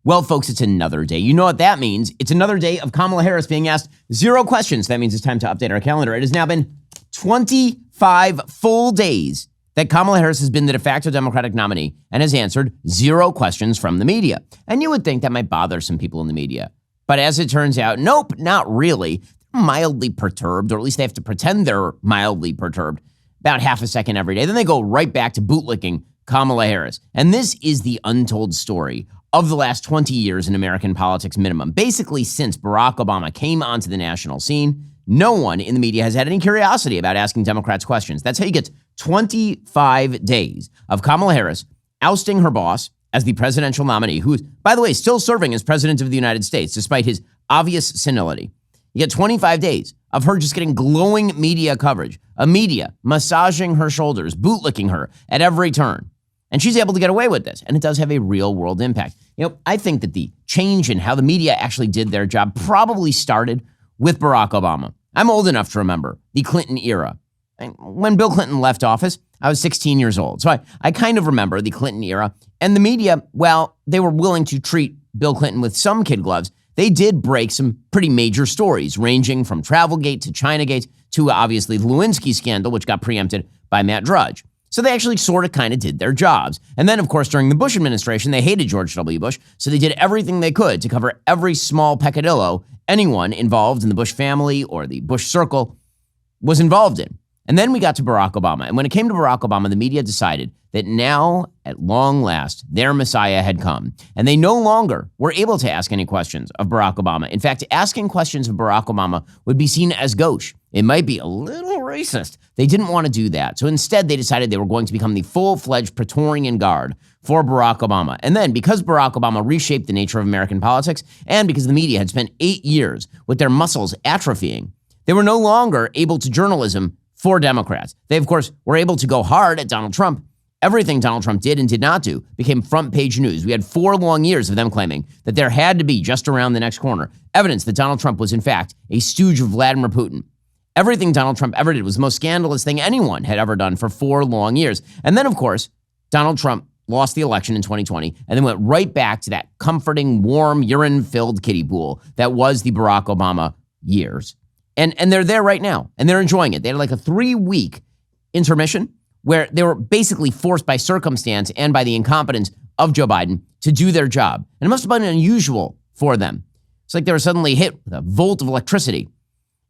Well, folks, it's another day. You know what that means. It's another day of Kamala Harris being asked 0 questions. That means it's time to update our calendar. It has now been 25 full days that Kamala Harris has been the de facto Democratic nominee and has answered 0 questions from the media. And you would think that might bother some people in the media. But as it turns out, nope, not really. They're mildly perturbed, or at least they have to pretend they're mildly perturbed about half a second every day. Then they go right back to bootlicking Kamala Harris. And this is the untold story of the last 20 years in American politics minimum. Basically, since Barack Obama came onto the national scene, no one in the media has had any curiosity about asking Democrats questions. That's how you get 25 days of Kamala Harris ousting her boss as the presidential nominee, who is, by the way, still serving as president of the United States, despite his obvious senility. You get 25 days of her just getting glowing media coverage, a media massaging her shoulders, bootlicking her at every turn. And she's able to get away with this, and it does have a real-world impact. I think that the change in how the media actually did their job probably started with Barack Obama. I'm old enough to remember the Clinton era. When Bill Clinton left office, I was 16 years old. So I kind of remember the Clinton era. And the media, well, they were willing to treat Bill Clinton with some kid gloves. They did break some pretty major stories, ranging from Travelgate to Chinagate to obviously the Lewinsky scandal, which got preempted by Matt Drudge. So they actually sort of kind of did their jobs. And then, of course, during the Bush administration, they hated George W. Bush, so they did everything they could to cover every small peccadillo anyone involved in the Bush family or the Bush circle was involved in. And then we got to Barack Obama. And when it came to Barack Obama, the media decided that now, at long last, their Messiah had come. And they no longer were able to ask any questions of Barack Obama. In fact, asking questions of Barack Obama would be seen as gauche. It might be a little racist. They didn't want to do that. So instead, they decided they were going to become the full-fledged Praetorian Guard for Barack Obama. And then, because Barack Obama reshaped the nature of American politics, and because the media had spent 8 years with their muscles atrophying, they were no longer able to journalism for Democrats. They, of course, were able to go hard at Donald Trump. Everything Donald Trump did and did not do became front-page news. We had 4 long years of them claiming that there had to be, just around the next corner, evidence that Donald Trump was, in fact, a stooge of Vladimir Putin. Everything Donald Trump ever did was the most scandalous thing anyone had ever done for 4 long years. And then, of course, Donald Trump lost the election in 2020 and then went right back to that comforting, warm, urine-filled kiddie pool that was the Barack Obama years. And they're there right now, and they're enjoying it. They had like a 3-week intermission where they were basically forced by circumstance and by the incompetence of Joe Biden to do their job. And it must have been unusual for them. It's like they were suddenly hit with a volt of electricity,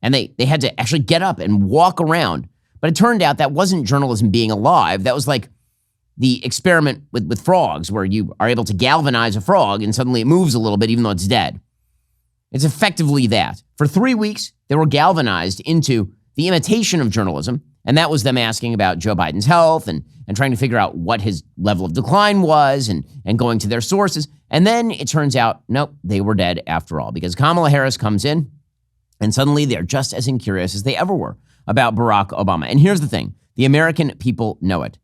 and they had to actually get up and walk around. But it turned out that wasn't journalism being alive. That was like the experiment with frogs, where you are able to galvanize a frog, and suddenly it moves a little bit, even though it's dead. It's effectively that. For 3 weeks, they were galvanized into the imitation of journalism, and that was them asking about Joe Biden's health and trying to figure out what his level of decline was and going to their sources. And then it turns out, nope, they were dead after all, because Kamala Harris comes in, and suddenly they're just as incurious as they ever were about Barack Obama. And here's the thing. The American people know it.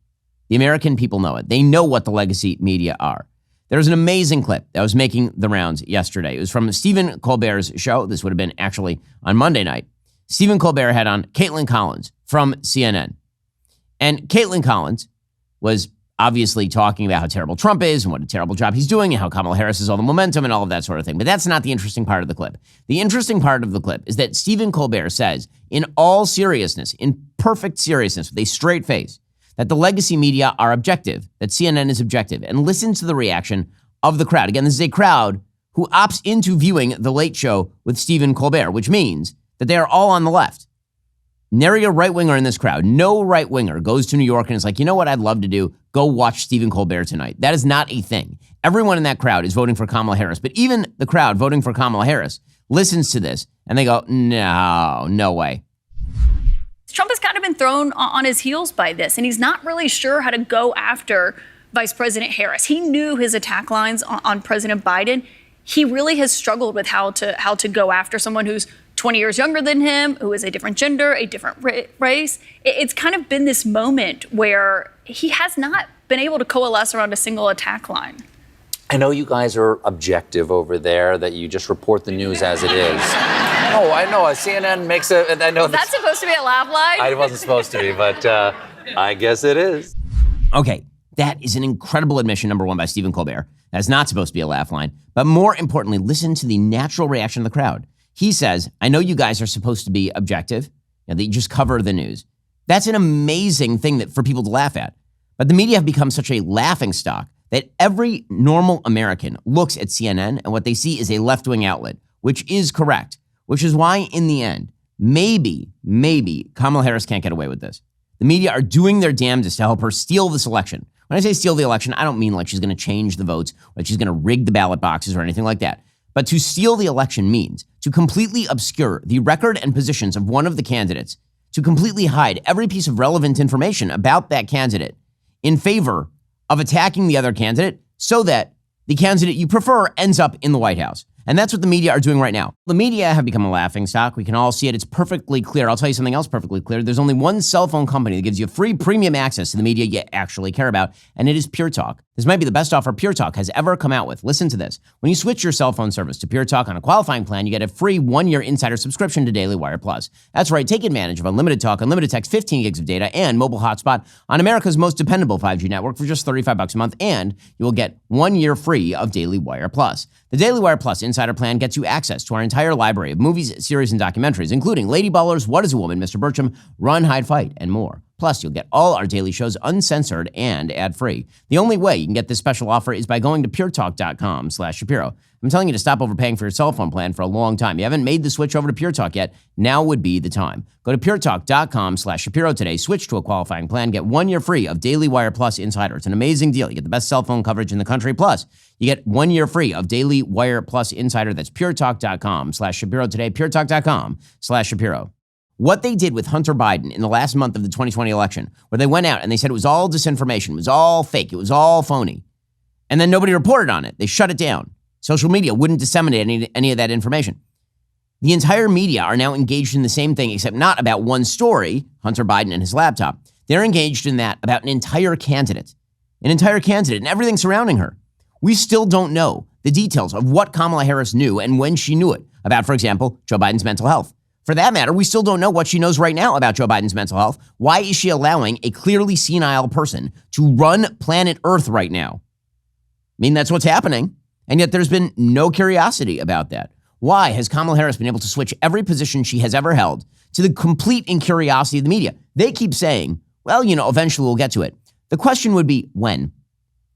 The American people know it. They know what the legacy media are. There's an amazing clip that was making the rounds yesterday. It was from Stephen Colbert's show. This would have been actually on Monday night. Stephen Colbert had on Caitlin Collins from CNN. And Caitlin Collins was obviously talking about how terrible Trump is and what a terrible job he's doing and how Kamala Harris has all the momentum and all of that sort of thing. But that's not the interesting part of the clip. The interesting part of the clip is that Stephen Colbert says, in all seriousness, in perfect seriousness, with a straight face, that the legacy media are objective, that CNN is objective, and listen to the reaction of the crowd. Again, this is a crowd who opts into viewing The Late Show with Stephen Colbert, which means that they are all on the left. Nary a right-winger in this crowd. No right-winger goes to New York and is like, you know what I'd love to do? Go watch Stephen Colbert tonight. That is not a thing. Everyone in that crowd is voting for Kamala Harris, but even the crowd voting for Kamala Harris listens to this and they go, no way. Trump has kind of been thrown on his heels by this, and he's not really sure how to go after Vice President Harris. He knew his attack lines on President Biden. He really has struggled with how to go after someone who's 20 years younger than him, who is a different gender, a different race. It's kind of been this moment where he has not been able to coalesce around a single attack line. I know you guys are objective over there, that you just report the news as it is. No, I know. CNN makes a... I know that's supposed to be a laugh line? I wasn't supposed to be, but I guess it is. Okay, That is an incredible admission, number one, by Stephen Colbert. That's not supposed to be a laugh line. But more importantly, listen to the natural reaction of the crowd. He says, I know you guys are supposed to be objective, that you just cover the news. That's an amazing thing for people to laugh at. But the media have become such a laughing stock that every normal American looks at CNN and what they see is a left-wing outlet, which is correct, which is why in the end, maybe Kamala Harris can't get away with this. The media are doing their damnedest to help her steal this election. When I say steal the election, I don't mean like she's going to change the votes, or she's going to rig the ballot boxes or anything like that. But to steal the election means to completely obscure the record and positions of one of the candidates, to completely hide every piece of relevant information about that candidate in favor of attacking the other candidate so that the candidate you prefer ends up in the White House. And that's what the media are doing right now. The media have become a laughing stock. We can all see it. It's perfectly clear. I'll tell you something else perfectly clear. There's only one cell phone company that gives you free premium access to the media you actually care about, and it is Pure Talk. This might be the best offer Pure Talk has ever come out with. Listen to this. When you switch your cell phone service to Pure Talk on a qualifying plan, you get a free 1-year insider subscription to Daily Wire Plus. That's right. Take advantage of unlimited talk, unlimited text, 15 gigs of data, and mobile hotspot on America's most dependable 5G network for just $35 a month, and you will get 1 year free of Daily Wire Plus. The Daily Wire Plus Insider Plan gets you access to our entire library of movies, series, and documentaries, including Lady Ballers, What is a Woman, Mr. Bertram, Run, Hide, Fight, and more. Plus, you'll get all our daily shows uncensored and ad-free. The only way you can get this special offer is by going to puretalk.com/Shapiro. I'm telling you to stop overpaying for your cell phone plan for a long time. You haven't made the switch over to Pure Talk yet. Now would be the time. Go to puretalk.com/Shapiro today. Switch to a qualifying plan. Get 1 year free of Daily Wire Plus Insider. It's an amazing deal. You get the best cell phone coverage in the country. Plus, you get 1 year free of Daily Wire Plus Insider. That's puretalk.com/Shapiro today. puretalk.com/Shapiro. What they did with Hunter Biden in the last month of the 2020 election, where they went out and they said it was all disinformation, it was all fake, it was all phony, and then nobody reported on it. They shut it down. Social media wouldn't disseminate any of that information. The entire media are now engaged in the same thing, except not about one story, Hunter Biden and his laptop. They're engaged in that about an entire candidate and everything surrounding her. We still don't know the details of what Kamala Harris knew and when she knew it about, for example, Joe Biden's mental health. For that matter, we still don't know what she knows right now about Joe Biden's mental health. Why is she allowing a clearly senile person to run planet Earth right now? I mean, that's what's happening. And yet there's been no curiosity about that. Why has Kamala Harris been able to switch every position she has ever held to the complete incuriosity of the media? They keep saying, well, eventually we'll get to it. The question would be when?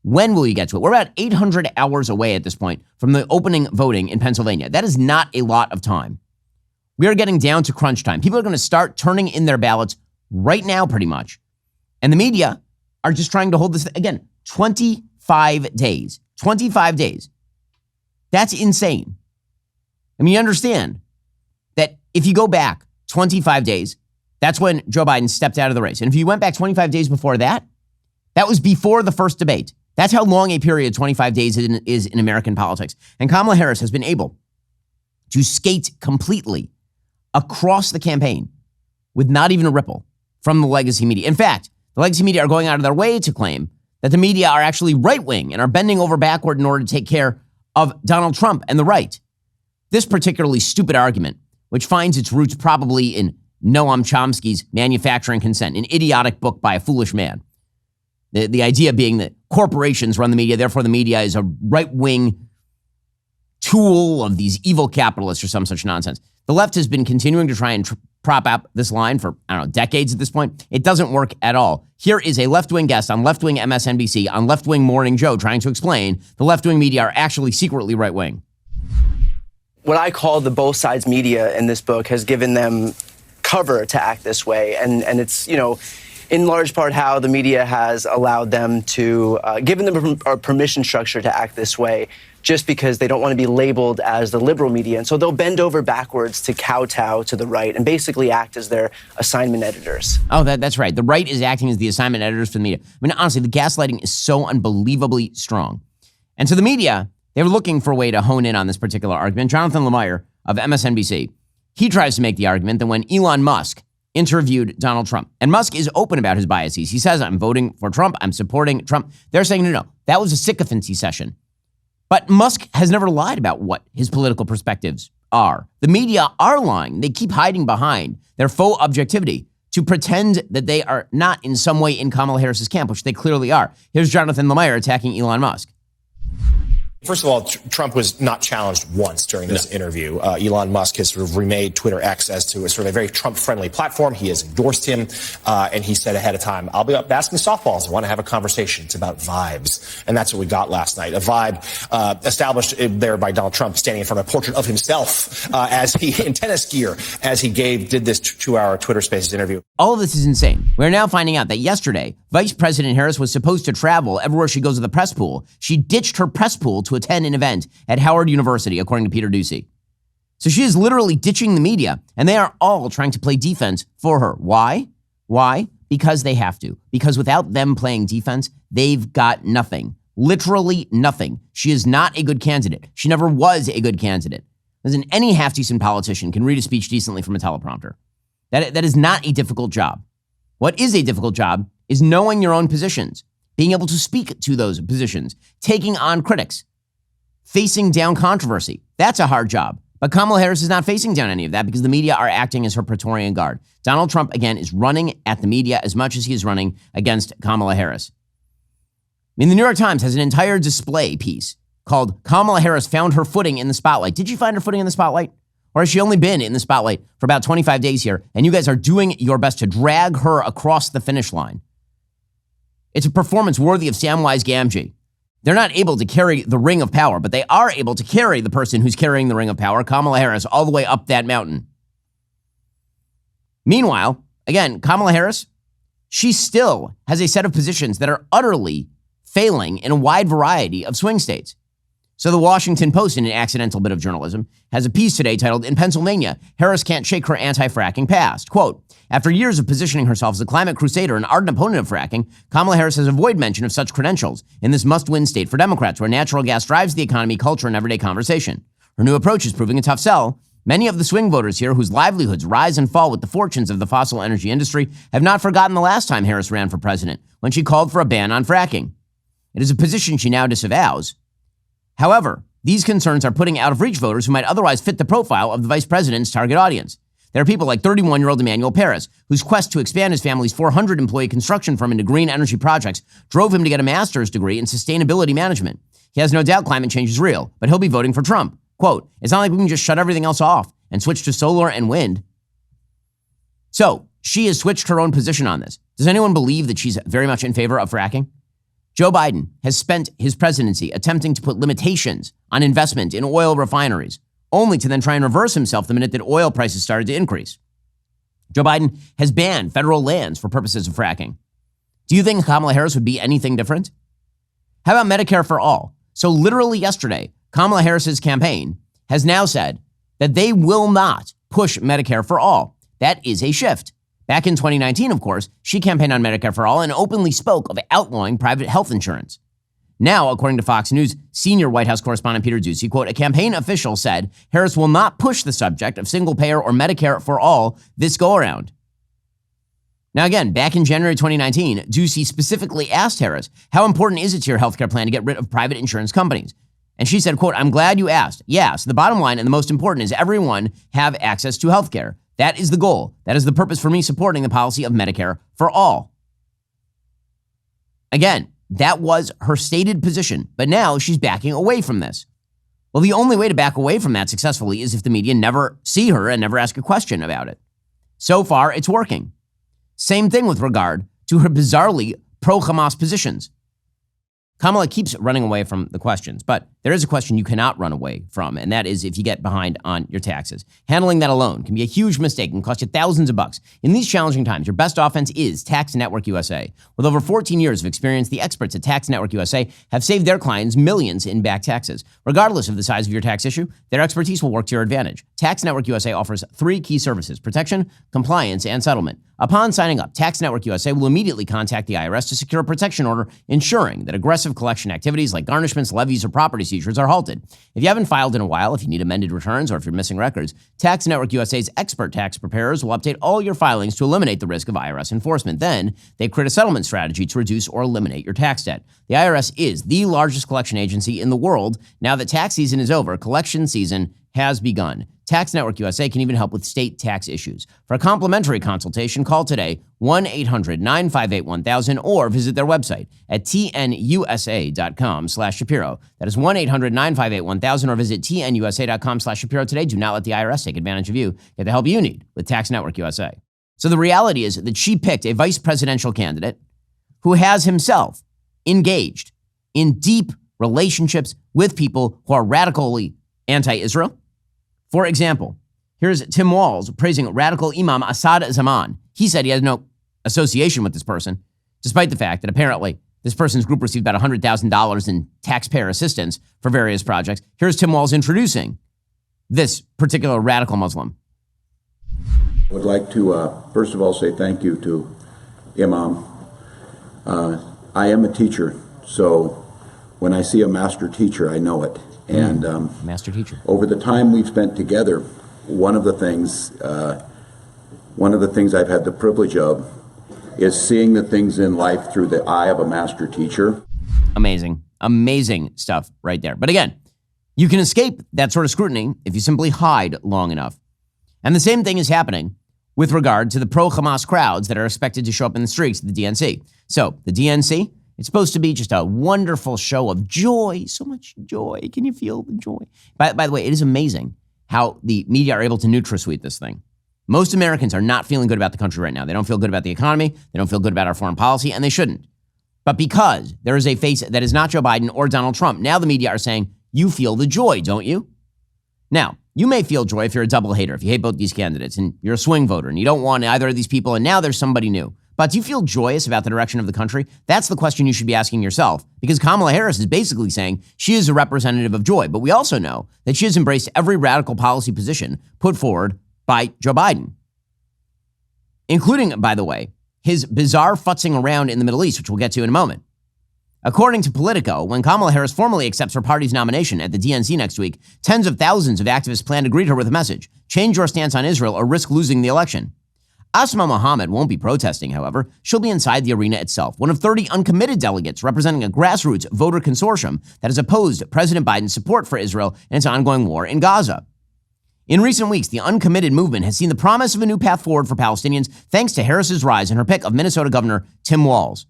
When will you get to it? We're about 800 hours away at this point from the opening voting in Pennsylvania. That is not a lot of time. We are getting down to crunch time. People are going to start turning in their ballots right now, pretty much. And the media are just trying to hold this, again, 25 days. 25 days. That's insane. I mean, you understand that if you go back 25 days, that's when Joe Biden stepped out of the race. And if you went back 25 days before that, that was before the first debate. That's how long a period 25 days is in American politics. And Kamala Harris has been able to skate completely across the campaign with not even a ripple from the legacy media. In fact, the legacy media are going out of their way to claim that the media are actually right-wing and are bending over backward in order to take care of Donald Trump and the right. This particularly stupid argument, which finds its roots probably in Noam Chomsky's Manufacturing Consent, an idiotic book by a foolish man. The idea being that corporations run the media, therefore the media is a right-wing tool of these evil capitalists or some such nonsense. The left has been continuing to try and prop up this line for, decades at this point. It doesn't work at all. Here is a left-wing guest on left-wing MSNBC, on left-wing Morning Joe, trying to explain the left-wing media are actually secretly right-wing. What I call the both sides media in this book has given them cover to act this way. And it's, in large part how the media has allowed them to, given them a permission structure to act this way, just because they don't want to be labeled as the liberal media. And so they'll bend over backwards to kowtow to the right and basically act as their assignment editors. Oh, that's right. The right is acting as the assignment editors for the media. I mean, honestly, the gaslighting is so unbelievably strong. And so the media, they were looking for a way to hone in on this particular argument. Jonathan Lemire of MSNBC, he tries to make the argument that when Elon Musk interviewed Donald Trump, and Musk is open about his biases. He says, I'm voting for Trump, I'm supporting Trump. They're saying, no, that was a sycophancy session. But Musk has never lied about what his political perspectives are. The media are lying. They keep hiding behind their faux objectivity to pretend that they are not in some way in Kamala Harris's camp, which they clearly are. Here's Jonathan Lemire attacking Elon Musk. First of all, Trump was not challenged once during this interview. Elon Musk has sort of remade Twitter X as to a sort of a very Trump-friendly platform. He has endorsed him, and he said ahead of time, I'll be up asking softballs. I want to have a conversation. It's about vibes. And that's what we got last night. A vibe established there by Donald Trump standing in front of a portrait of himself as he in tennis gear as he did this 2-hour Twitter Spaces interview. All of this is insane. We're now finding out that yesterday, Vice President Harris was supposed to travel everywhere she goes with the press pool. She ditched her press pool to attend an event at Howard University, according to Peter Doocy. So she is literally ditching the media, and they are all trying to play defense for her. Why? Why? Because they have to. Because without them playing defense, they've got nothing. Literally nothing. She is not a good candidate. She never was a good candidate. Listen, any half-decent politician can read a speech decently from a teleprompter. That is not a difficult job. What is a difficult job is knowing your own positions, being able to speak to those positions, taking on critics, facing down controversy. That's a hard job. But Kamala Harris is not facing down any of that because the media are acting as her Praetorian Guard. Donald Trump, again, is running at the media as much as he is running against Kamala Harris. I mean, the New York Times has an entire display piece called Kamala Harris Found Her Footing in the Spotlight. Did she find her footing in the spotlight? Or has she only been in the spotlight for about 25 days here, and you guys are doing your best to drag her across the finish line? It's a performance worthy of Samwise Gamgee. They're not able to carry the ring of power, but they are able to carry the person who's carrying the ring of power, Kamala Harris, all the way up that mountain. Meanwhile, again, Kamala Harris, she still has a set of positions that are utterly failing in a wide variety of swing states. So the Washington Post, in an accidental bit of journalism, has a piece today titled, In Pennsylvania, Harris Can't Shake Her Anti-Fracking Past. Quote, after years of positioning herself as a climate crusader and ardent opponent of fracking, Kamala Harris has avoided mention of such credentials in this must-win state for Democrats, where natural gas drives the economy, culture, and everyday conversation. Her new approach is proving a tough sell. Many of the swing voters here, whose livelihoods rise and fall with the fortunes of the fossil energy industry, have not forgotten the last time Harris ran for president, when she called for a ban on fracking. It is a position she now disavows. However, these concerns are putting out of reach voters who might otherwise fit the profile of the vice president's target audience. There are people like 31-year-old Emmanuel Paris, whose quest to expand his family's 400-employee construction firm into green energy projects drove him to get a master's degree in sustainability management. He has no doubt climate change is real, but he'll be voting for Trump. Quote, it's not like we can just shut everything else off and switch to solar and wind. So, she has switched her own position on this. Does anyone believe that she's very much in favor of fracking? Joe Biden has spent his presidency attempting to put limitations on investment in oil refineries, only to then try and reverse himself the minute that oil prices started to increase. Joe Biden has banned federal lands for purposes of fracking. Do you think Kamala Harris would be anything different? How about Medicare for all? So literally yesterday, Kamala Harris's campaign has now said that they will not push Medicare for all. That is a shift. Back in 2019, of course, she campaigned on Medicare for all and openly spoke of outlawing private health insurance. Now, according to Fox News, senior White House correspondent Peter Doocy, quote, a campaign official said Harris will not push the subject of single payer or Medicare for all this go around. Now, again, back in January 2019, Doocy specifically asked Harris, how important is it to your healthcare plan to get rid of private insurance companies? And she said, quote, I'm glad you asked. Yes, the bottom line and the most important is everyone have access to healthcare. That is the goal. That is the purpose for me supporting the policy of Medicare for all. Again, that was her stated position, but now she's backing away from this. Well, the only way to back away from that successfully is if the media never see her and never ask a question about it. So far, it's working. Same thing with regard to her bizarrely pro-Hamas positions. Kamala keeps running away from the questions, but there is a question you cannot run away from, and that is if you get behind on your taxes. Handling that alone can be a huge mistake and cost you thousands of bucks. In these challenging times, your best offense is Tax Network USA. With over 14 years of experience, the experts at Tax Network USA have saved their clients millions in back taxes. Regardless of the size of your tax issue, their expertise will work to your advantage. Tax Network USA offers 3 key services: protection, compliance, and settlement. Upon signing up, Tax Network USA will immediately contact the IRS to secure a protection order, ensuring that aggressive collection activities like garnishments, levies, or property seizures are halted. If you haven't filed in a while, if you need amended returns, or if you're missing records, Tax Network USA's expert tax preparers will update all your filings to eliminate the risk of IRS enforcement. Then, they create a settlement strategy to reduce or eliminate your tax debt. The IRS is the largest collection agency in the world. Now that tax season is over, collection season has begun. Tax Network USA can even help with state tax issues. For a complimentary consultation, call today 1-800-958-1000 or visit their website at tnusa.com/Shapiro. That is 1-800-958-1000 or visit tnusa.com/Shapiro today. Do not let the IRS take advantage of you. Get the help you need with Tax Network USA. So the reality is that she picked a vice presidential candidate who has himself engaged in deep relationships with people who are radically anti-Israel. For example, here's Tim Walz praising radical Imam Assad Zaman. He said he has no association with this person, despite the fact that apparently this person's group received about $100,000 in taxpayer assistance for various projects. Here's Tim Walz introducing this particular radical Muslim. I would like to, first of all, say thank you to Imam. I am a teacher, so when I see a master teacher, I know it. And master teacher. Over the time we've spent together, one of the things I've had the privilege of is seeing the things in life through the eye of a master teacher. Amazing, amazing stuff right there. But again, you can escape that sort of scrutiny if you simply hide long enough. And the same thing is happening with regard to the pro-Hamas crowds that are expected to show up in the streets of the DNC. So the DNC, it's supposed to be just a wonderful show of joy, so much joy. Can you feel the joy? By the way, it is amazing how the media are able to NutraSweet this thing. Most Americans are not feeling good about the country right now. They don't feel good about the economy. They don't feel good about our foreign policy, and they shouldn't. But because there is a face that is not Joe Biden or Donald Trump, now the media are saying, you feel the joy, don't you? Now, you may feel joy if you're a double hater, if you hate both these candidates, and you're a swing voter, and you don't want either of these people, and now there's somebody new. But do you feel joyous about the direction of the country? That's the question you should be asking yourself, because Kamala Harris is basically saying she is a representative of joy. But we also know that she has embraced every radical policy position put forward by Joe Biden, including, by the way, his bizarre futzing around in the Middle East, which we'll get to in a moment. According to Politico, when Kamala Harris formally accepts her party's nomination at the DNC next week, tens of thousands of activists plan to greet her with a message: change your stance on Israel or risk losing the election. Asma Mohammed won't be protesting, however. She'll be inside the arena itself, one of 30 uncommitted delegates representing a grassroots voter consortium that has opposed President Biden's support for Israel and its ongoing war in Gaza. In recent weeks, the uncommitted movement has seen the promise of a new path forward for Palestinians thanks to Harris's rise and her pick of Minnesota Governor Tim Walz.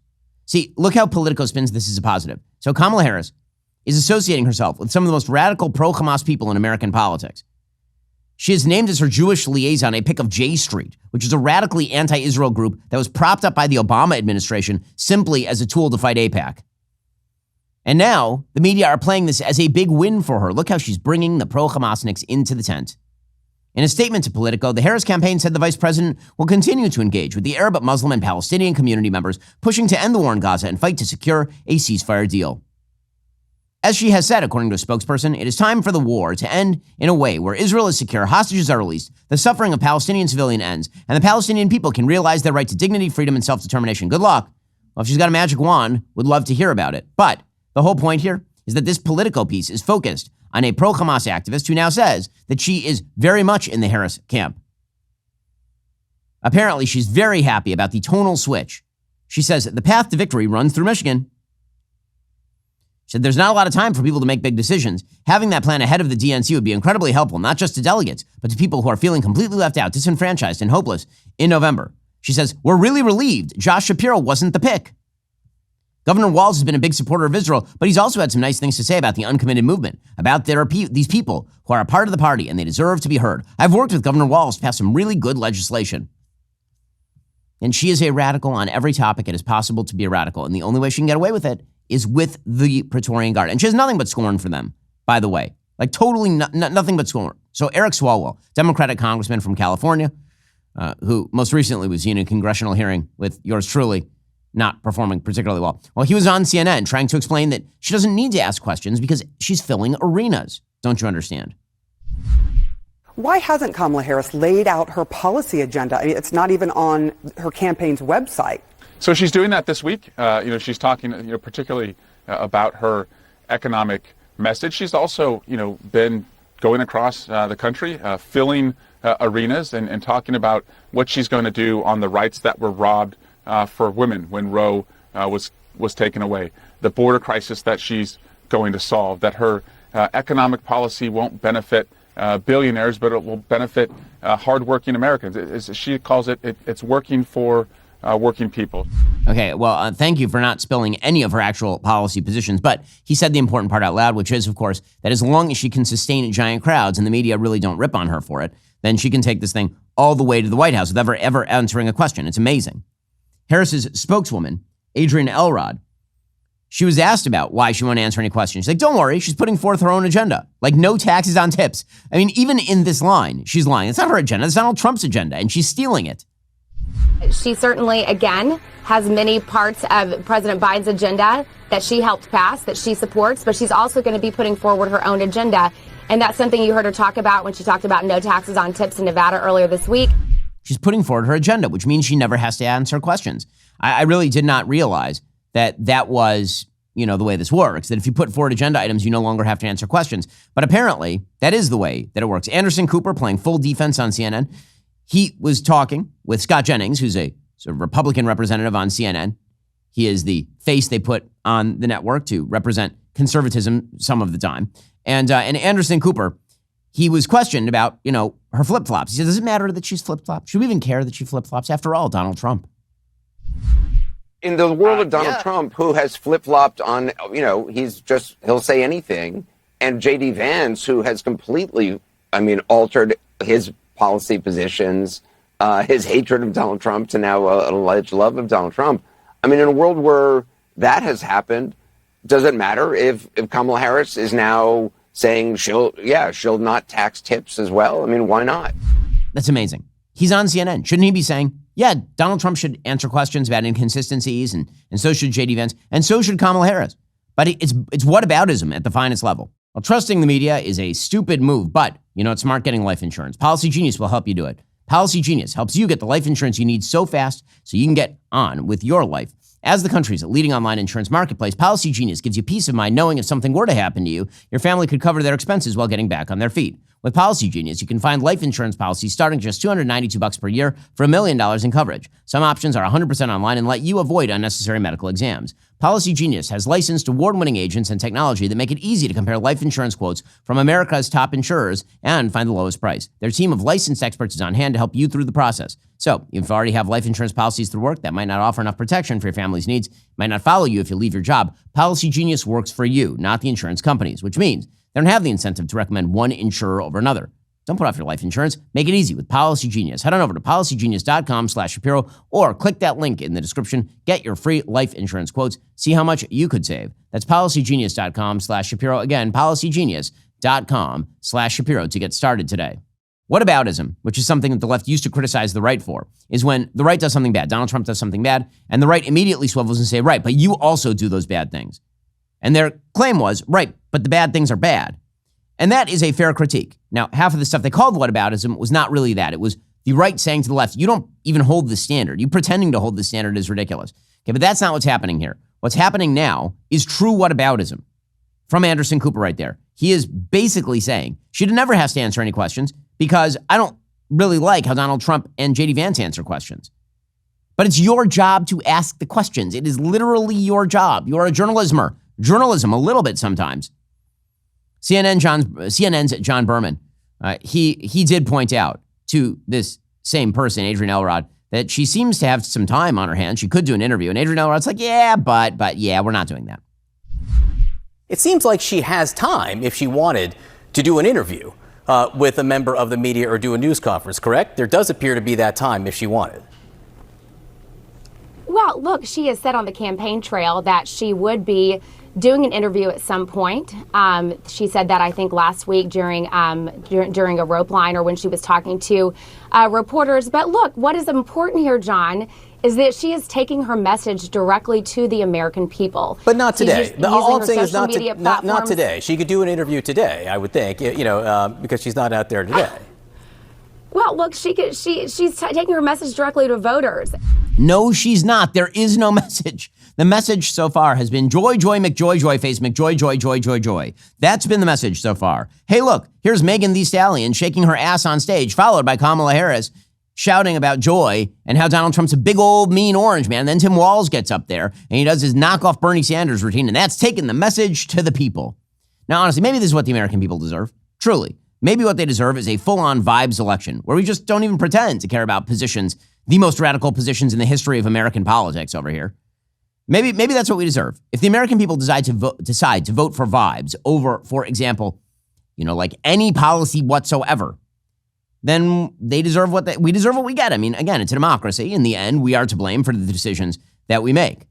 See, look how Politico spins this as a positive. So Kamala Harris is associating herself with some of the most radical pro-Hamas people in American politics. She is named as her Jewish liaison a pick of J Street, which is a radically anti-Israel group that was propped up by the Obama administration simply as a tool to fight AIPAC. And now the media are playing this as a big win for her. Look how she's bringing the pro-Hamasniks into the tent. In a statement to Politico, the Harris campaign said the vice president will continue to engage with the Arab, Muslim, and Palestinian community members, pushing to end the war in Gaza and fight to secure a ceasefire deal. As she has said, according to a spokesperson, it is time for the war to end in a way where Israel is secure, hostages are released, the suffering of Palestinian civilian ends, and the Palestinian people can realize their right to dignity, freedom, and self-determination. Good luck. Well, if she's got a magic wand, would love to hear about it. But the whole point here is that this Politico piece is focused on a pro-Hamas activist who now says that she is very much in the Harris camp. Apparently, she's very happy about the tonal switch. She says the path to victory runs through Michigan. She said there's not a lot of time for people to make big decisions. Having that plan ahead of the DNC would be incredibly helpful, not just to delegates, but to people who are feeling completely left out, disenfranchised, and hopeless in November. She says, we're really relieved Josh Shapiro wasn't the pick. Governor Walz has been a big supporter of Israel, but he's also had some nice things to say about the uncommitted movement, about these people who are a part of the party and they deserve to be heard. I've worked with Governor Walz to pass some really good legislation. And she is a radical on every topic it is possible to be a radical. And the only way she can get away with it is with the Praetorian Guard. And she has nothing but scorn for them, by the way. Like totally nothing but scorn. So Eric Swalwell, Democratic congressman from California, who most recently was in a congressional hearing with yours truly, not performing particularly well. Well, he was on CNN trying to explain that she doesn't need to ask questions because she's filling arenas. Don't you understand? Why hasn't Kamala Harris laid out her policy agenda? I mean, it's not even on her campaign's website. So she's doing that this week. She's talking, particularly about her economic message. She's also, been going across the country, filling arenas and talking about what she's going to do on the rights that were robbed for women when Roe was taken away, the border crisis that she's going to solve, that her economic policy won't benefit billionaires, but it will benefit hardworking Americans. As she calls it, it's working for working people. Okay, well, thank you for not spilling any of her actual policy positions, but he said the important part out loud, which is, of course, that as long as she can sustain giant crowds and the media really don't rip on her for it, then she can take this thing all the way to the White House without ever answering a question. It's amazing. Harris's spokeswoman, Adrienne Elrod, she was asked about why she won't answer any questions. She's like, don't worry, she's putting forth her own agenda. Like, no taxes on tips. I mean, even in this line, she's lying. It's not her agenda. It's Donald Trump's agenda, and she's stealing it. She certainly, again, has many parts of President Biden's agenda that she helped pass, that she supports, but she's also going to be putting forward her own agenda. And that's something you heard her talk about when she talked about no taxes on tips in Nevada earlier this week. She's putting forward her agenda, which means she never has to answer questions. I really did not realize that was, the way this works, that if you put forward agenda items, you no longer have to answer questions. But apparently, that is the way that it works. Anderson Cooper, playing full defense on CNN, he was talking with Scott Jennings, who's a sort of Republican representative on CNN. He is the face they put on the network to represent conservatism some of the time. And Anderson Cooper, he was questioned about, her flip-flops. He said, does it matter that she's flip-flopped? Should we even care that she flip-flops? After all, Donald Trump. In the world of Donald Trump, who has flip-flopped on, he'll say anything. And J.D. Vance, who has completely, altered his policy positions, his hatred of Donald Trump to now an alleged love of Donald Trump. In a world where that has happened, does it matter if Kamala Harris is now saying she'll not tax tips as well? Why not? That's amazing. He's on CNN. Shouldn't he be saying, yeah, Donald Trump should answer questions about inconsistencies, and so should J.D. Vance, and so should Kamala Harris. But it's whataboutism at the finest level. Well, trusting the media is a stupid move, but it's smart getting life insurance. Policy Genius will help you do it. Policy Genius helps you get the life insurance you need so fast so you can get on with your life. As the country's leading online insurance marketplace, Policy Genius gives you peace of mind knowing if something were to happen to you, your family could cover their expenses while getting back on their feet. With Policy Genius, you can find life insurance policies starting just $292 per year for $1 million in coverage. Some options are 100% online and let you avoid unnecessary medical exams. Policy Genius has licensed award-winning agents and technology that make it easy to compare life insurance quotes from America's top insurers and find the lowest price. Their team of licensed experts is on hand to help you through the process. So, if you already have life insurance policies through work that might not offer enough protection for your family's needs, might not follow you if you leave your job, Policy Genius works for you, not the insurance companies, which means they don't have the incentive to recommend one insurer over another. Don't put off your life insurance. Make it easy with Policy Genius. Head on over to policygenius.com/Shapiro or click that link in the description. Get your free life insurance quotes. See how much you could save. That's policygenius.com/Shapiro. Again, policygenius.com/Shapiro to get started today. Whataboutism, which is something that the left used to criticize the right for, is when the right does something bad. Donald Trump does something bad, and the right immediately swivels and say, right, but you also do those bad things. And their claim was, right, but the bad things are bad. And that is a fair critique. Now, half of the stuff they called whataboutism was not really that. It was the right saying to the left, you don't even hold the standard. You pretending to hold the standard is ridiculous. Okay, but that's not what's happening here. What's happening now is true whataboutism. From Anderson Cooper right there. He is basically saying she never has to answer any questions because I don't really like how Donald Trump and J.D. Vance answer questions. But it's your job to ask the questions. It is literally your job. You're a journalismer. Journalism, a little bit sometimes. CNN's John Berman, he did point out to this same person, Adrienne Elrod, that she seems to have some time on her hands. She could do an interview. And Adrienne Elrod's like, yeah, but yeah, we're not doing that. It seems like she has time if she wanted to do an interview with a member of the media or do a news conference, correct? There does appear to be that time if she wanted. Well, look, she has said on the campaign trail that she would be doing an interview at some point. She said that, I think, last week during a rope line or when she was talking to reporters. But look, what is important here, John, is that she is taking her message directly to the American people. But not today. All I'm saying is not today. She could do an interview today, I would think, because she's not out there today. Well, look, she's taking her message directly to voters. No, she's not. There is no message. The message so far has been joy, joy, McJoy, joy, face, McJoy, joy, joy, joy, joy. That's been the message so far. Hey, look, here's Megan Thee Stallion shaking her ass on stage, followed by Kamala Harris shouting about joy and how Donald Trump's a big old mean orange man. Then Tim Walz gets up there and he does his knockoff Bernie Sanders routine, and that's taking the message to the people. Now, honestly, maybe this is what the American people deserve. Truly. Maybe what they deserve is a full-on vibes election where we just don't even pretend to care about positions, the most radical positions in the history of American politics over here. Maybe that's what we deserve. If the American people decide to vote for vibes over, for example, like any policy whatsoever, then they deserve we deserve what we get. I mean, again, it's a democracy. In the end, we are to blame for the decisions that we make.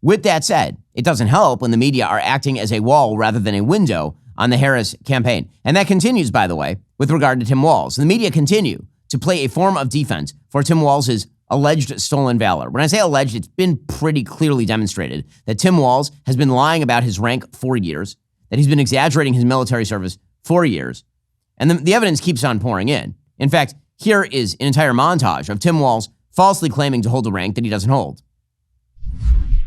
With that said, it doesn't help when the media are acting as a wall rather than a window on the Harris campaign. And that continues, by the way, with regard to Tim Walz. The media continue to play a form of defense for Tim Walz's alleged stolen valor. When I say alleged, it's been pretty clearly demonstrated that Tim Walz has been lying about his rank for years, that he's been exaggerating his military service for years, and the evidence keeps on pouring in. In fact, here is an entire montage of Tim Walz falsely claiming to hold a rank that he doesn't hold.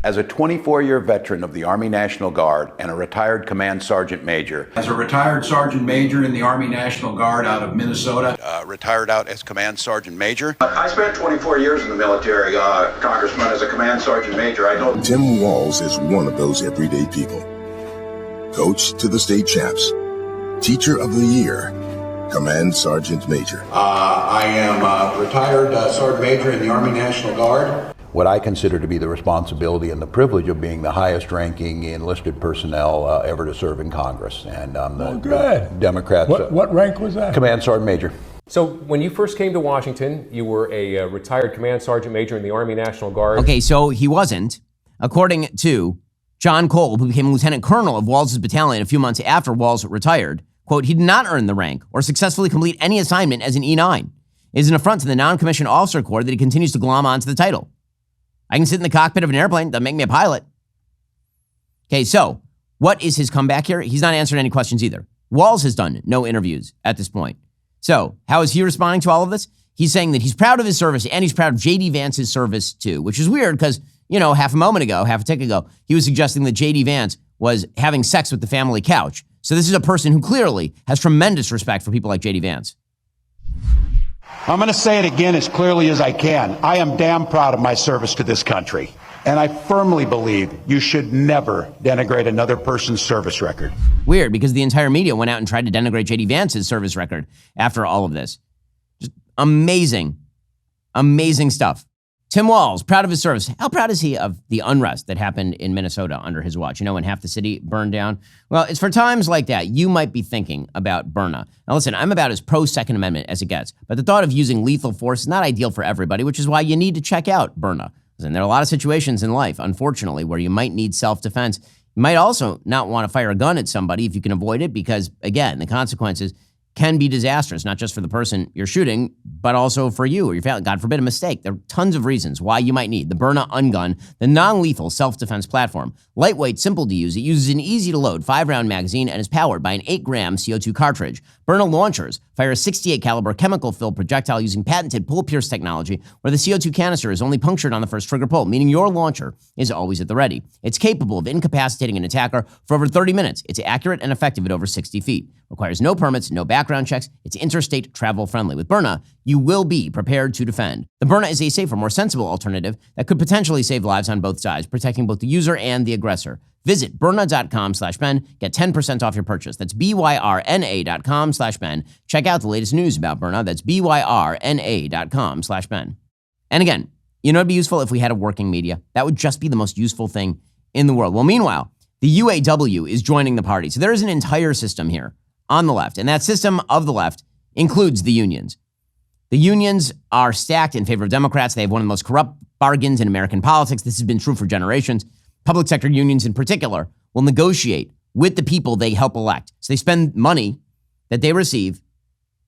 As a 24-year veteran of the Army National Guard and a retired command sergeant major. As a retired sergeant major in the Army National Guard out of Minnesota. Retired out as command sergeant major. I spent 24 years in the military, Congressman, as a command sergeant major. I know. Tim Walz is one of those everyday people. Coach to the state champs. Teacher of the year. Command sergeant major. I am a retired sergeant major in the Army National Guard. What I consider to be the responsibility and the privilege of being the highest ranking enlisted personnel ever to serve in Congress. And I'm the Democrats. What rank was that? Command sergeant major. So when you first came to Washington, you were a retired command sergeant major in the Army National Guard. Okay, so he wasn't. According to John Kolb, who became lieutenant colonel of Walz's battalion a few months after Walz retired, quote, he did not earn the rank or successfully complete any assignment as an E9. It is an affront to the non-commissioned officer corps that he continues to glom onto the title. I can sit in the cockpit of an airplane. Doesn't make me a pilot. Okay, so what is his comeback here? He's not answering any questions either. Walz has done no interviews at this point. So how is he responding to all of this? He's saying that he's proud of his service and he's proud of J.D. Vance's service too, which is weird because, half a tick ago, he was suggesting that J.D. Vance was having sex with the family couch. So this is a person who clearly has tremendous respect for people like J.D. Vance. I'm going to say it again as clearly as I can. I am damn proud of my service to this country. And I firmly believe you should never denigrate another person's service record. Weird, because the entire media went out and tried to denigrate J.D. Vance's service record after all of this. Just amazing, amazing stuff. Tim Walz, proud of his service. How proud is he of the unrest that happened in Minnesota under his watch? When half the city burned down? Well, it's for times like that you might be thinking about Burna. Now listen, I'm about as pro-Second Amendment as it gets, but the thought of using lethal force is not ideal for everybody, which is why you need to check out Burna. Listen, there are a lot of situations in life, unfortunately, where you might need self-defense. You might also not want to fire a gun at somebody if you can avoid it because, again, the consequences can be disastrous, not just for the person you're shooting, but also for you or your family. God forbid a mistake. There are tons of reasons why you might need the Burna Ungun, the non-lethal self-defense platform. Lightweight, simple to use. It uses an easy-to-load 5-round magazine and is powered by an 8-gram CO2 cartridge. Burna launchers fire a 68 caliber chemical-filled projectile using patented pull-pierce technology where the CO2 canister is only punctured on the first trigger pull, meaning your launcher is always at the ready. It's capable of incapacitating an attacker for over 30 minutes. It's accurate and effective at over 60 feet. Requires no permits, no background checks. It's interstate travel friendly. With Burna, you will be prepared to defend. The Burna is a safer, more sensible alternative that could potentially save lives on both sides, protecting both the user and the aggressor. Visit Burna.com/Ben. Get 10% off your purchase. That's BYRNA.com/Ben. Check out the latest news about Burna. That's BYRNA.com/Ben. And again, it'd be useful if we had a working media. That would just be the most useful thing in the world. Well, meanwhile, the UAW is joining the party. So there is an entire system here on the left, and that system of the left includes the unions. The unions are stacked in favor of Democrats. They have one of the most corrupt bargains in American politics. This has been true for generations. Public sector unions in particular will negotiate with the people they help elect. So they spend money that they receive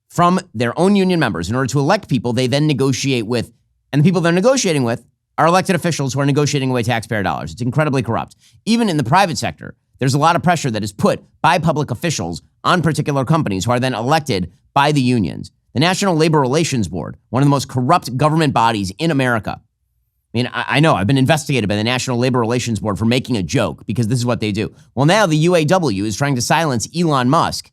from their own union members in order to elect people they then negotiate with. And the people they're negotiating with are elected officials who are negotiating away taxpayer dollars. It's incredibly corrupt. Even in the private sector, there's a lot of pressure that is put by public officials on particular companies who are then elected by the unions. The National Labor Relations Board, one of the most corrupt government bodies in America. I know I've been investigated by the National Labor Relations Board for making a joke because this is what they do. Well, now the UAW is trying to silence Elon Musk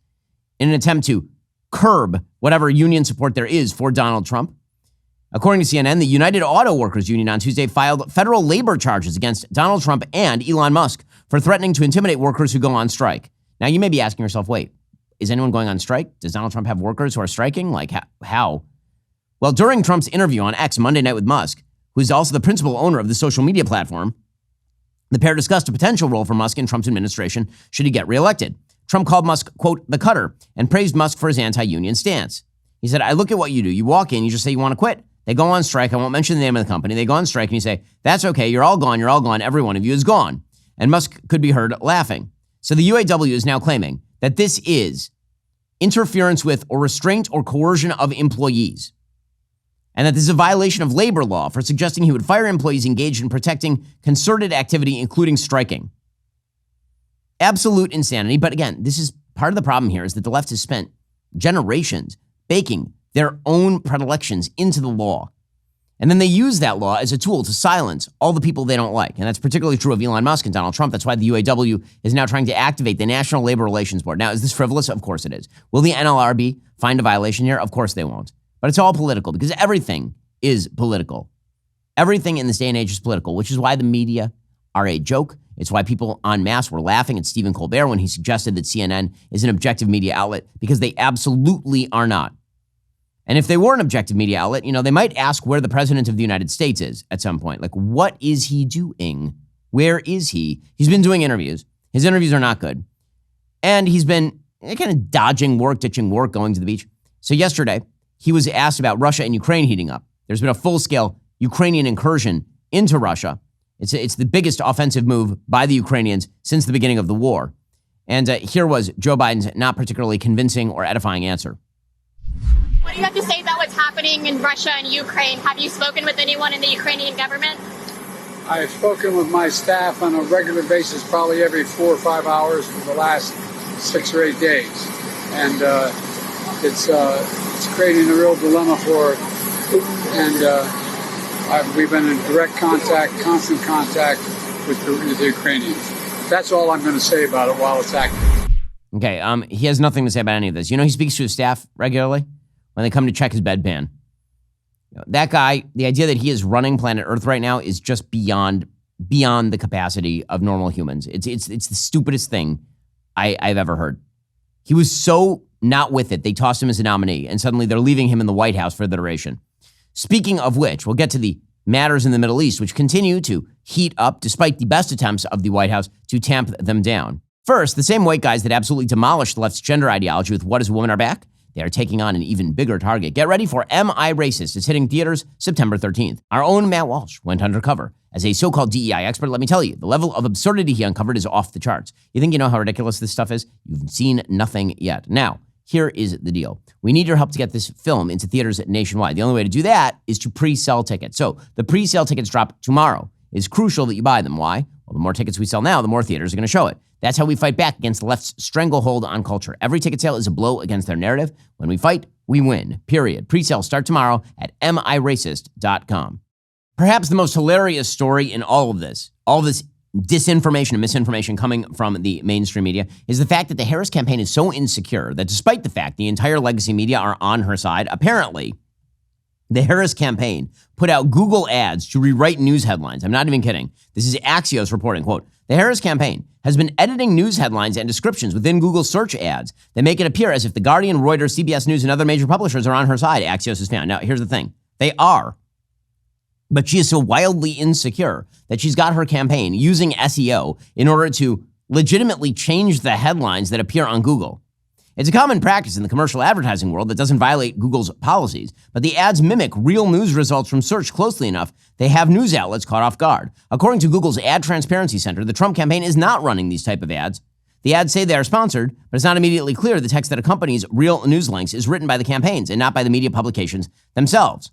in an attempt to curb whatever union support there is for Donald Trump. According to CNN, the United Auto Workers Union on Tuesday filed federal labor charges against Donald Trump and Elon Musk for threatening to intimidate workers who go on strike. Now, you may be asking yourself, wait, Is anyone going on strike? Does Donald Trump have workers who are striking? Like, how? Well, during Trump's interview on X Monday night with Musk, who is also the principal owner of the social media platform, the pair discussed a potential role for Musk in Trump's administration should he get reelected. Trump called Musk, quote, the cutter, and praised Musk for his anti-union stance. He said, I look at what you do. You walk in, you just say you want to quit. They go on strike. I won't mention the name of the company. They go on strike and you say, that's okay. You're all gone. You're all gone. Every one of you is gone. And Musk could be heard laughing. So the UAW is now claiming that this is interference with or restraint or coercion of employees, and that this is a violation of labor law for suggesting he would fire employees engaged in protecting concerted activity, including striking. Absolute insanity. But again, this is part of the problem here, is that the left has spent generations baking their own predilections into the law. And then they use that law as a tool to silence all the people they don't like. And that's particularly true of Elon Musk and Donald Trump. That's why the UAW is now trying to activate the National Labor Relations Board. Now, is this frivolous? Of course it is. Will the NLRB find a violation here? Of course they won't. But it's all political, because everything is political. Everything in this day and age is political, which is why the media are a joke. It's why people en masse were laughing at Stephen Colbert when he suggested that CNN is an objective media outlet, because they absolutely are not. And if they were an objective media outlet, they might ask where the president of the United States is at some point. Like, what is he doing? Where is he? He's been doing interviews. His interviews are not good. And he's been kind of dodging work, ditching work, going to the beach. So yesterday, he was asked about Russia and Ukraine heating up. There's been a full-scale Ukrainian incursion into Russia. It's the biggest offensive move by the Ukrainians since the beginning of the war. And here was Joe Biden's not particularly convincing or edifying answer. What do you have to say about what's happening in Russia and Ukraine? Have you spoken with anyone in the Ukrainian government? I've spoken with my staff on a regular basis, probably every 4 or 5 hours for the last 6 or 8 days. And it's creating a real dilemma for Putin. And we've been in direct contact, constant contact with the Ukrainians. That's all I'm going to say about it while it's active. Okay, he has nothing to say about any of this. He speaks to his staff regularly when they come to check his bedpan. That guy, the idea that he is running planet Earth right now is just beyond the capacity of normal humans. It's the stupidest thing I've ever heard. He was so not with it, they tossed him as a nominee, and suddenly they're leaving him in the White House for the duration. Speaking of which, we'll get to the matters in the Middle East, which continue to heat up despite the best attempts of the White House to tamp them down. First, the same white guys that absolutely demolished the left's gender ideology with What Is a Woman Are Back, they are taking on an even bigger target. Get ready for Am I Racist? It's hitting theaters September 13th. Our own Matt Walsh went undercover as a so-called DEI expert. Let me tell you, the level of absurdity he uncovered is off the charts. You think you know how ridiculous this stuff is? You've seen nothing yet. Now, here is the deal. We need your help to get this film into theaters nationwide. The only way to do that is to pre-sell tickets. So the pre-sale tickets drop tomorrow. It's crucial that you buy them. Why? Well, the more tickets we sell now, the more theaters are going to show it. That's how we fight back against the left's stranglehold on culture. Every ticket sale is a blow against their narrative. When we fight, we win. Period. Pre-sales start tomorrow at miracist.com. Perhaps the most hilarious story in all this disinformation and misinformation coming from the mainstream media, is the fact that the Harris campaign is so insecure that despite the fact the entire legacy media are on her side, apparently the Harris campaign put out Google ads to rewrite news headlines. I'm not even kidding. This is Axios reporting, quote, the Harris campaign has been editing news headlines and descriptions within Google search ads that make it appear as if The Guardian, Reuters, CBS News, and other major publishers are on her side, Axios has found. Now, here's the thing. They are. But she is so wildly insecure that she's got her campaign using SEO in order to legitimately change the headlines that appear on Google. It's a common practice in the commercial advertising world that doesn't violate Google's policies, but the ads mimic real news results from search closely enough they have news outlets caught off guard. According to Google's Ad Transparency Center, the Trump campaign is not running these type of ads. The ads say they are sponsored, but it's not immediately clear the text that accompanies real news links is written by the campaigns and not by the media publications themselves.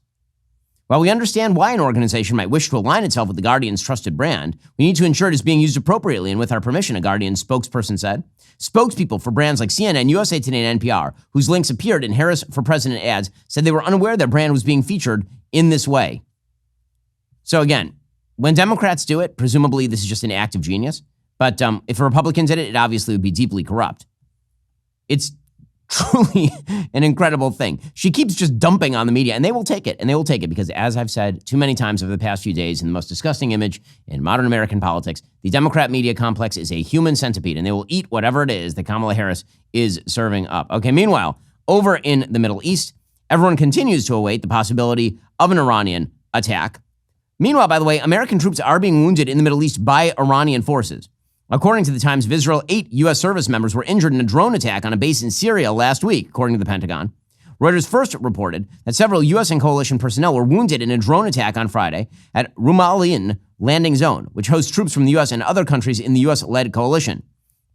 While we understand why an organization might wish to align itself with the Guardian's trusted brand, we need to ensure it is being used appropriately and with our permission, a Guardian spokesperson said. Spokespeople for brands like CNN, USA Today, and NPR, whose links appeared in Harris for President ads, said they were unaware their brand was being featured in this way. So again, when Democrats do it, presumably this is just an act of genius. But if a Republican did it, it obviously would be deeply corrupt. It's truly an incredible thing. She keeps just dumping on the media, and they will take it, because as I've said too many times over the past few days, in the most disgusting image in modern American politics, the Democrat media complex is a human centipede, and they will eat whatever it is that Kamala Harris is serving up. Okay, meanwhile, over in the Middle East, everyone continues to await the possibility of an Iranian attack. Meanwhile, by the way, American troops are being wounded in the Middle East by Iranian forces. According to the Times of Israel, 8 U.S. service members were injured in a drone attack on a base in Syria last week, according to the Pentagon. Reuters first reported that several U.S. and coalition personnel were wounded in a drone attack on Friday at Rumalin landing zone, which hosts troops from the U.S. and other countries in the U.S.-led coalition.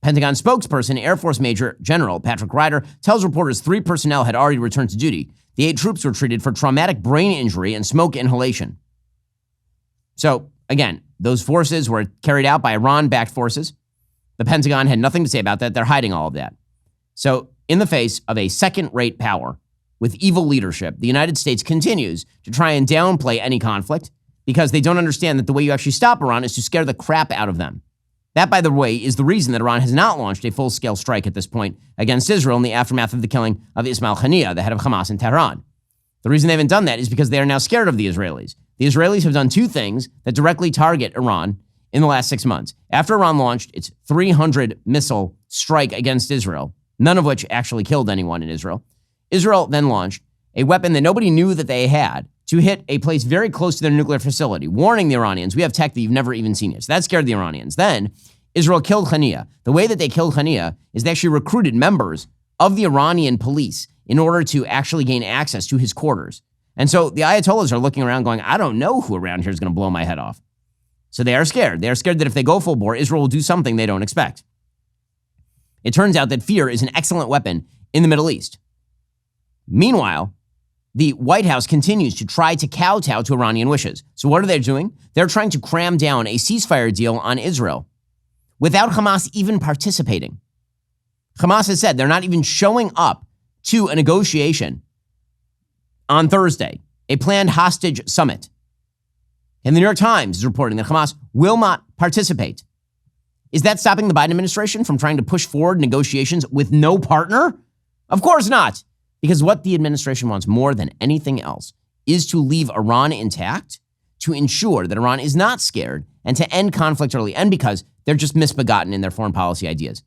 Pentagon spokesperson, Air Force Major General Patrick Ryder, tells reporters 3 personnel had already returned to duty. The 8 troops were treated for traumatic brain injury and smoke inhalation. So, again, those forces were carried out by Iran-backed forces. The Pentagon had nothing to say about that. They're hiding all of that. So, in the face of a second-rate power with evil leadership, the United States continues to try and downplay any conflict because they don't understand that the way you actually stop Iran is to scare the crap out of them. That, by the way, is the reason that Iran has not launched a full-scale strike at this point against Israel in the aftermath of the killing of Ismail Haniyeh, the head of Hamas in Tehran. The reason they haven't done that is because they are now scared of the Israelis. The Israelis have done 2 things that directly target Iran in the last 6 months. After Iran launched its 300-missile strike against Israel, none of which actually killed anyone in Israel, Israel then launched a weapon that nobody knew that they had to hit a place very close to their nuclear facility, warning the Iranians, we have tech that you've never even seen yet. So that scared the Iranians. Then Israel killed Haniyeh. The way that they killed Haniyeh is they actually recruited members of the Iranian police in order to actually gain access to his quarters. And so the Ayatollahs are looking around going, I don't know who around here is going to blow my head off. So they are scared. They are scared that if they go full bore, Israel will do something they don't expect. It turns out that fear is an excellent weapon in the Middle East. Meanwhile, the White House continues to try to kowtow to Iranian wishes. So what are they doing? They're trying to cram down a ceasefire deal on Israel without Hamas even participating. Hamas has said they're not even showing up to a negotiation on Thursday, a planned hostage summit. And the New York Times is reporting that Hamas will not participate. Is that stopping the Biden administration from trying to push forward negotiations with no partner? Of course not. Because what the administration wants more than anything else is to leave Iran intact, to ensure that Iran is not scared, and to end conflict early. And because they're just misbegotten in their foreign policy ideas.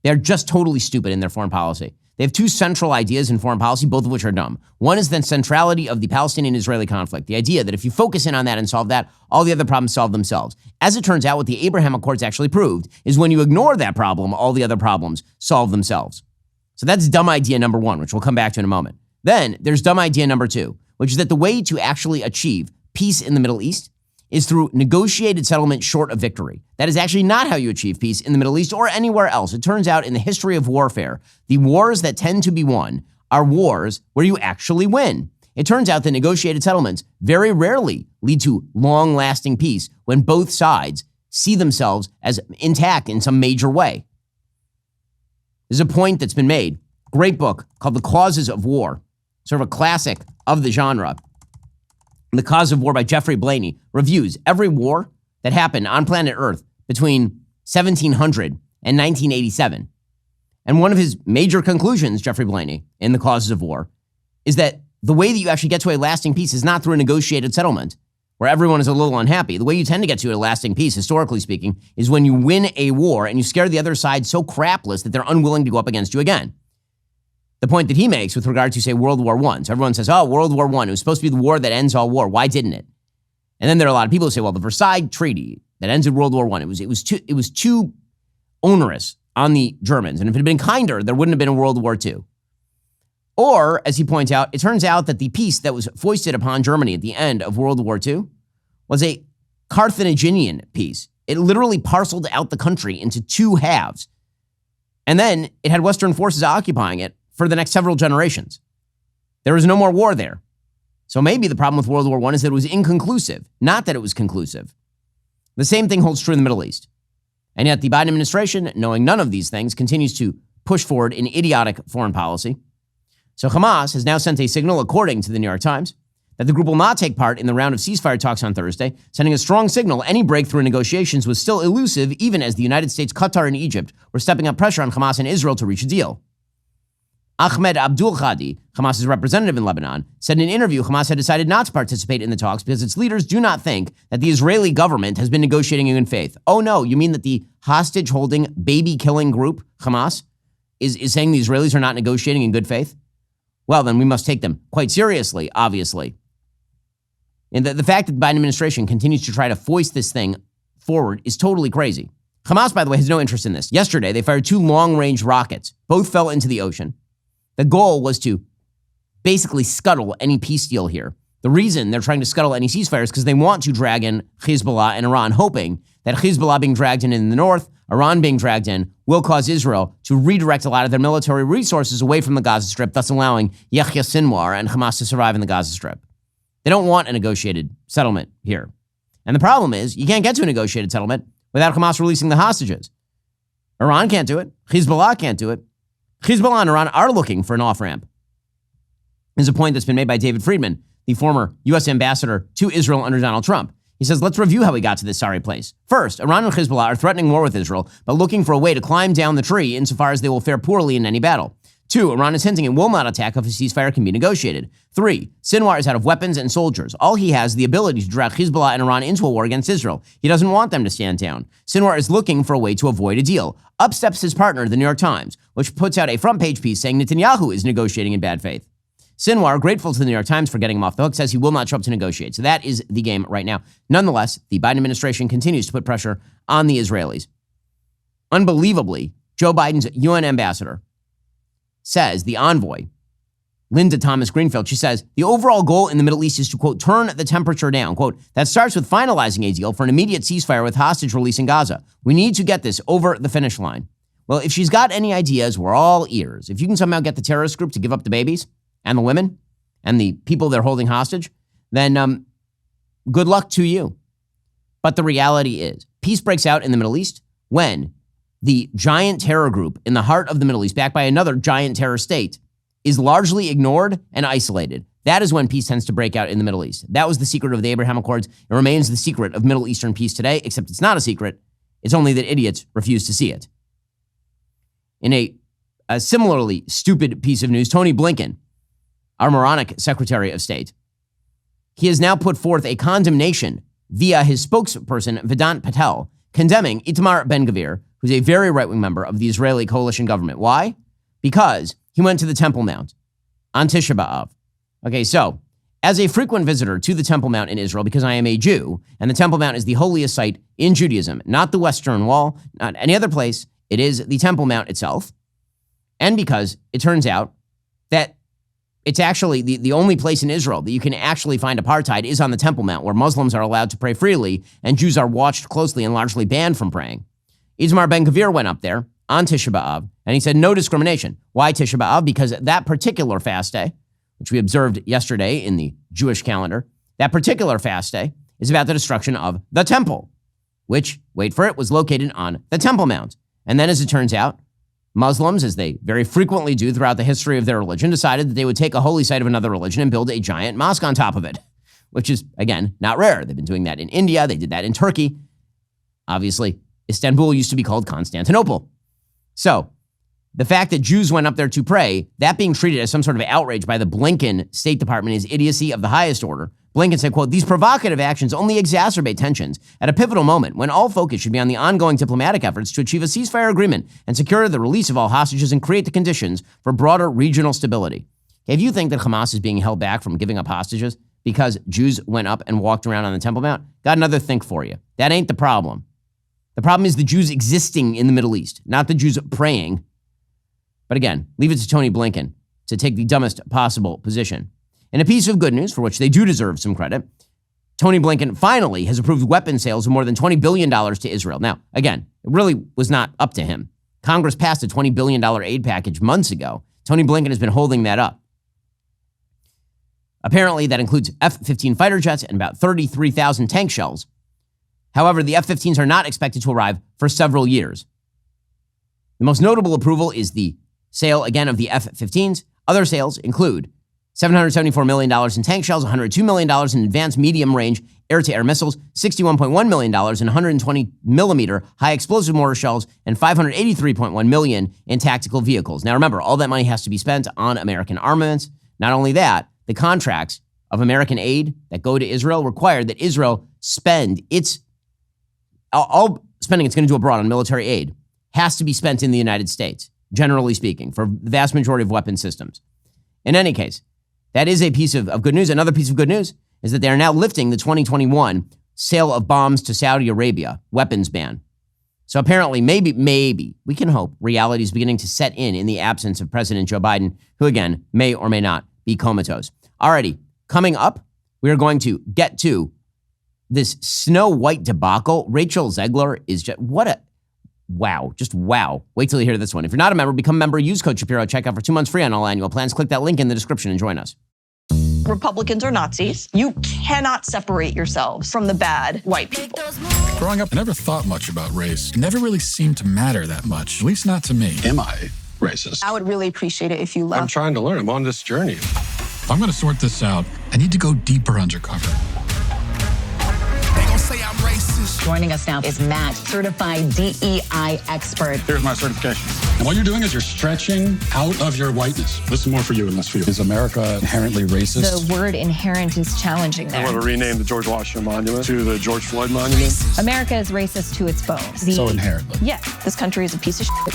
They're just totally stupid in their foreign policy. They have 2 central ideas in foreign policy, both of which are dumb. One is the centrality of the Palestinian-Israeli conflict, the idea that if you focus in on that and solve that, all the other problems solve themselves. As it turns out, what the Abraham Accords actually proved is when you ignore that problem, all the other problems solve themselves. So that's dumb idea number 1, which we'll come back to in a moment. Then there's dumb idea number 2, which is that the way to actually achieve peace in the Middle East is through negotiated settlement short of victory. That is actually not how you achieve peace in the Middle East or anywhere else. It turns out in the history of warfare, the wars that tend to be won are wars where you actually win. It turns out that negotiated settlements very rarely lead to long-lasting peace when both sides see themselves as intact in some major way. There's a point that's been made. Great book called The Causes of War, sort of a classic of the genre. The Cause of War by Jeffrey Blaney reviews every war that happened on planet Earth between 1700 and 1987. And one of his major conclusions, Jeffrey Blaney, in The Causes of War, is that the way that you actually get to a lasting peace is not through a negotiated settlement where everyone is a little unhappy. The way you tend to get to a lasting peace, historically speaking, is when you win a war and you scare the other side so crapless that they're unwilling to go up against you again. The point that he makes with regard to, say, World War I. So everyone says, oh, World War I, it was supposed to be the war that ends all war. Why didn't it? And then there are a lot of people who say, well, the Versailles Treaty that ends in World War I, it was too onerous on the Germans. And if it had been kinder, there wouldn't have been a World War II. Or, as he points out, it turns out that the peace that was foisted upon Germany at the end of World War II was a Carthaginian peace. It literally parceled out the country into 2 halves. And then it had Western forces occupying it for the next several generations. There was no more war there. So maybe the problem with World War I is that it was inconclusive, not that it was conclusive. The same thing holds true in the Middle East. And yet the Biden administration, knowing none of these things, continues to push forward an idiotic foreign policy. So Hamas has now sent a signal, according to the New York Times, that the group will not take part in the round of ceasefire talks on Thursday, sending a strong signal any breakthrough in negotiations was still elusive, even as the United States, Qatar, and Egypt were stepping up pressure on Hamas and Israel to reach a deal. Ahmed Abdul Khadi, Hamas's representative in Lebanon, said in an interview Hamas had decided not to participate in the talks because its leaders do not think that the Israeli government has been negotiating in good faith. Oh no, you mean that the hostage-holding, baby-killing group, Hamas, is saying the Israelis are not negotiating in good faith? Well, then we must take them quite seriously, obviously. And the fact that the Biden administration continues to try to foist this thing forward is totally crazy. Hamas, by the way, has no interest in this. Yesterday, they fired 2 long-range rockets. Both fell into the ocean. The goal was to basically scuttle any peace deal here. The reason they're trying to scuttle any ceasefire is because they want to drag in Hezbollah and Iran, hoping that Hezbollah being dragged in the north, Iran being dragged in, will cause Israel to redirect a lot of their military resources away from the Gaza Strip, thus allowing Yahya Sinwar and Hamas to survive in the Gaza Strip. They don't want a negotiated settlement here. And the problem is, you can't get to a negotiated settlement without Hamas releasing the hostages. Iran can't do it. Hezbollah can't do it. Hezbollah and Iran are looking for an off-ramp. There's a point that's been made by David Friedman, the former U.S. ambassador to Israel under Donald Trump. He says, let's review how we got to this sorry place. First, Iran and Hezbollah are threatening war with Israel, but looking for a way to climb down the tree insofar as they will fare poorly in any battle. 2, Iran is hinting it will not attack if a ceasefire can be negotiated. 3, Sinwar is out of weapons and soldiers. All he has is the ability to drag Hezbollah and Iran into a war against Israel. He doesn't want them to stand down. Sinwar is looking for a way to avoid a deal. Up steps his partner, the New York Times, which puts out a front-page piece saying Netanyahu is negotiating in bad faith. Sinwar, grateful to the New York Times for getting him off the hook, says he will not show up to negotiate. So that is the game right now. Nonetheless, the Biden administration continues to put pressure on the Israelis. Unbelievably, Joe Biden's UN ambassador says, the envoy, Linda Thomas Greenfield, she says, the overall goal in the Middle East is to, quote, turn the temperature down. Quote, that starts with finalizing a deal for an immediate ceasefire with hostage release in Gaza. We need to get this over the finish line. Well, if she's got any ideas, we're all ears. If you can somehow get the terrorist group to give up the babies and the women and the people they're holding hostage, then good luck to you. But the reality is, peace breaks out in the Middle East when the giant terror group in the heart of the Middle East, backed by another giant terror state, is largely ignored and isolated. That is when peace tends to break out in the Middle East. That was the secret of the Abraham Accords. It remains the secret of Middle Eastern peace today, except it's not a secret. It's only that idiots refuse to see it. In a similarly stupid piece of news, Tony Blinken, our moronic Secretary of State, he has now put forth a condemnation via his spokesperson, Vedant Patel, condemning Itamar Ben-Gvir, who's a very right-wing member of the Israeli coalition government. Why? Because he went to the Temple Mount on Tisha B'Av. Okay, so as a frequent visitor to the Temple Mount in Israel, because I am a Jew, and the Temple Mount is the holiest site in Judaism, not the Western Wall, not any other place, it is the Temple Mount itself, and because it turns out that it's actually the only place in Israel that you can actually find apartheid is on the Temple Mount, where Muslims are allowed to pray freely and Jews are watched closely and largely banned from praying. Itamar Ben-Gvir went up there on Tisha B'Av, and he said no discrimination. Why Tisha B'Av? Because that particular fast day, which we observed yesterday in the Jewish calendar, that particular fast day is about the destruction of the temple, which, wait for it, was located on the Temple Mount. And then, as it turns out, Muslims, as they very frequently do throughout the history of their religion, decided that they would take a holy site of another religion and build a giant mosque on top of it, which is, again, not rare. They've been doing that in India. They did that in Turkey. Obviously, Istanbul used to be called Constantinople. So the fact that Jews went up there to pray, that being treated as some sort of outrage by the Blinken State Department is idiocy of the highest order. Blinken said, quote, these provocative actions only exacerbate tensions at a pivotal moment when all focus should be on the ongoing diplomatic efforts to achieve a ceasefire agreement and secure the release of all hostages and create the conditions for broader regional stability. If you think that Hamas is being held back from giving up hostages because Jews went up and walked around on the Temple Mount, got another think for you. That ain't the problem. The problem is the Jews existing in the Middle East, not the Jews praying. But again, leave it to Tony Blinken to take the dumbest possible position. In a piece of good news, for which they do deserve some credit, Tony Blinken finally has approved weapon sales of more than $20 billion to Israel. Now, again, it really was not up to him. Congress passed a $20 billion aid package months ago. Tony Blinken has been holding that up. Apparently, that includes F-15 fighter jets and about 33,000 tank shells. However, the F-15s are not expected to arrive for several years. The most notable approval is the sale, again, of the F-15s. Other sales include $774 million in tank shells, $102 million in advanced medium-range air-to-air missiles, $61.1 million in 120-millimeter high-explosive mortar shells, and $583.1 million in tactical vehicles. Now remember, all that money has to be spent on American armaments. Not only that, the contracts of American aid that go to Israel require that Israel spend all spending it's going to do abroad on military aid has to be spent in the United States, generally speaking, for the vast majority of weapon systems. In any case, that is a piece of good news. Another piece of good news is that they are now lifting the 2021 sale of bombs to Saudi Arabia weapons ban. So apparently, maybe, we can hope reality is beginning to set in the absence of President Joe Biden, who again, may or may not be comatose. Alrighty, coming up, we are going to get to this Snow White debacle. Rachel Zegler is just, wow. Wait till you hear this one. If you're not a member, become a member. Use code Shapiro. Check out for 2 months free on all annual plans. Click that link in the description and join us. Republicans are Nazis. You cannot separate yourselves from the bad white people. Growing up, I never thought much about race. It never really seemed to matter that much, at least not to me. Am I racist? I would really appreciate it if you left. I'm trying to learn. I'm on this journey. If I'm going to sort this out, I need to go deeper undercover. They gonna say I'm racist. Joining us now is Matt, certified DEI expert. Here's my certification. And what you're doing is you're stretching out of your whiteness. This is more for you and less for you. Is America inherently racist? The word inherent is challenging there. I want to rename the George Washington Monument to the George Floyd Monument. America is racist to its bones. So inherently. Yeah, this country is a piece of shit.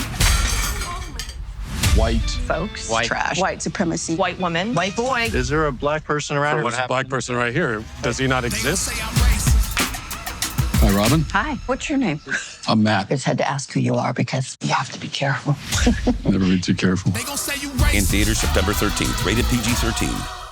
White. Folks. White. Trash. White supremacy. White woman. White boy. Is there a black person around here? There's a black person right here. Does he not exist? Hi, Robin. Hi. What's your name? I'm Matt. I just had to ask who you are because you have to be careful. Never be too careful. They gonna say you racist. In theaters September 13th, rated PG-13.